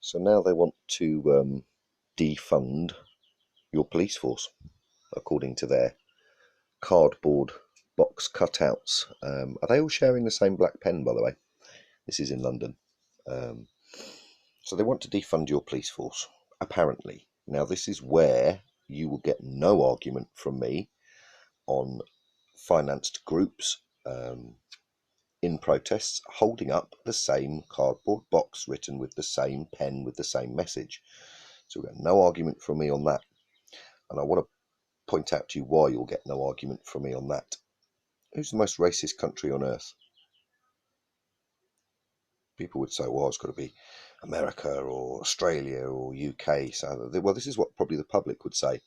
So now they want to defund your police force, according to their cardboard box cutouts. Are they all sharing the same black pen, by the way? This is in London. So they want to defund your police force, apparently. Now, this is where you will get no argument from me on financed groups in protests holding up the same cardboard box written with the same pen with the same message. So we'll get no argument from me on that. And I want to point out to you why you'll get no argument from me on that. Who's the most racist country on earth? People would say, well, it's got to be America or Australia or UK. So, well, this is what probably the public would say.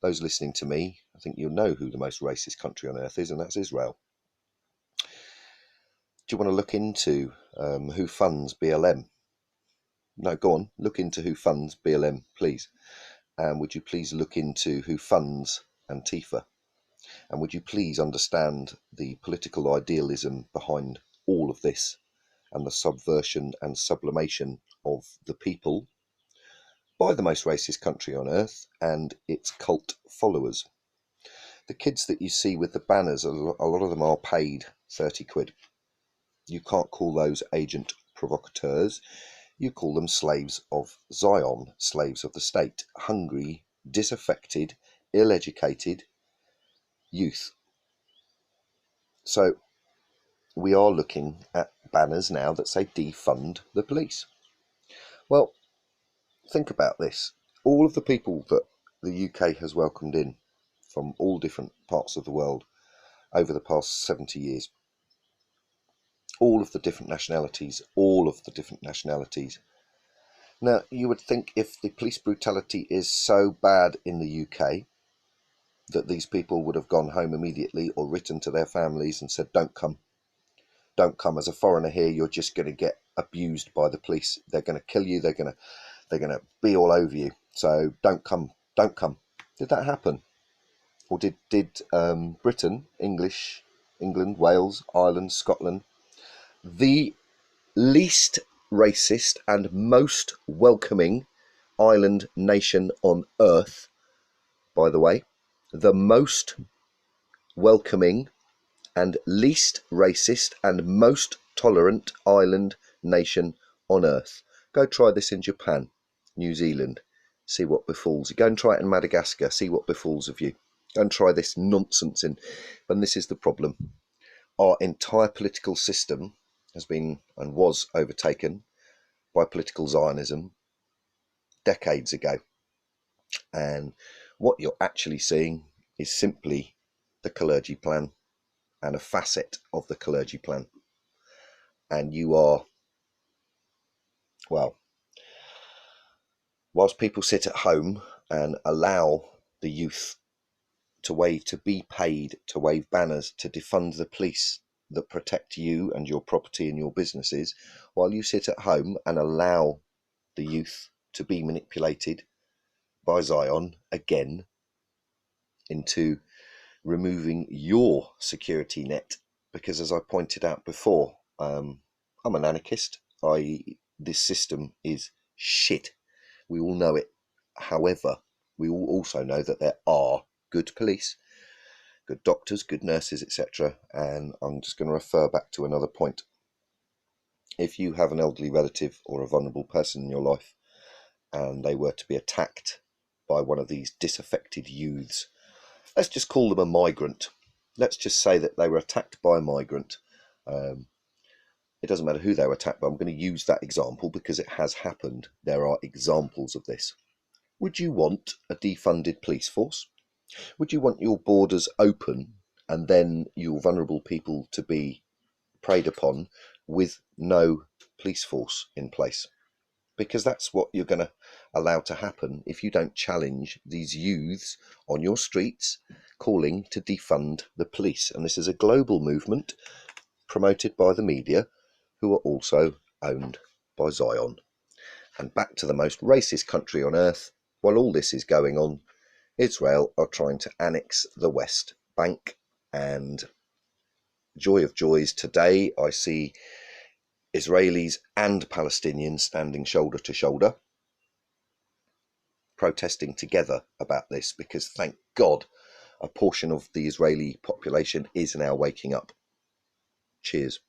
Those listening to me, I think you'll know who the most racist country on earth is, and that's Israel. Do you want to look into who funds BLM? No, go on, look into who funds BLM, please. And would you please look into who funds Antifa? And would you please understand the political idealism behind all of this and the subversion and sublimation of the people by the most racist country on earth and its cult followers? The kids that you see with the banners, a lot of them are paid 30 quid. You can't call those agent provocateurs. You call them slaves of Zion, slaves of the state, hungry, disaffected, ill-educated youth. So we are looking at banners now that say defund the police. Well, think about this. All of the people that the UK has welcomed in from all different parts of the world over the past 70 years, all of the different nationalities. Now, you would think if the police brutality is so bad in the UK that these people would have gone home immediately or written to their families and said, don't come as a foreigner here, you're just going to get abused by the police, they're going to kill you, they're going to be all over you, so don't come. Did that happen? Or did Britain, England, Wales, Ireland, Scotland, the least racist and most welcoming island nation on earth, by the way, the most welcoming and least racist and most tolerant island nation on earth. Go try this in Japan, New Zealand, see what befalls you. Go and try it in Madagascar, see what befalls of you. Go and try this nonsense and this is the problem. Our entire political system has been and was overtaken by political Zionism decades ago. And what you're actually seeing is simply the Kalergi plan and a facet of the Kalergi plan. And you are, well, whilst people sit at home and allow the youth to be paid to wave banners to defund the police that protect you and your property and your businesses, while you sit at home and allow the youth to be manipulated by Zion again into removing your security net, because as I pointed out before, I'm an anarchist. This system is shit. We all know it. However, we all also know that there are good police, good doctors, good nurses, etc. And I'm just going to refer back to another point. If you have an elderly relative or a vulnerable person in your life and they were to be attacked by one of these disaffected youths, let's just call them a migrant. Let's just say that they were attacked by a migrant. It doesn't matter who they were attacked by. I'm going to use that example because it has happened. There are examples of this. Would you want a defunded police force? Would you want your borders open and then your vulnerable people to be preyed upon with no police force in place? Because that's what you're going to allow to happen if you don't challenge these youths on your streets calling to defund the police. And this is a global movement promoted by the media, who are also owned by Zion. And back to the most racist country on earth, while all this is going on, Israel are trying to annex the West Bank. And joy of joys, today I see Israelis and Palestinians standing shoulder to shoulder, protesting together about this, because thank God a portion of the Israeli population is now waking up. Cheers.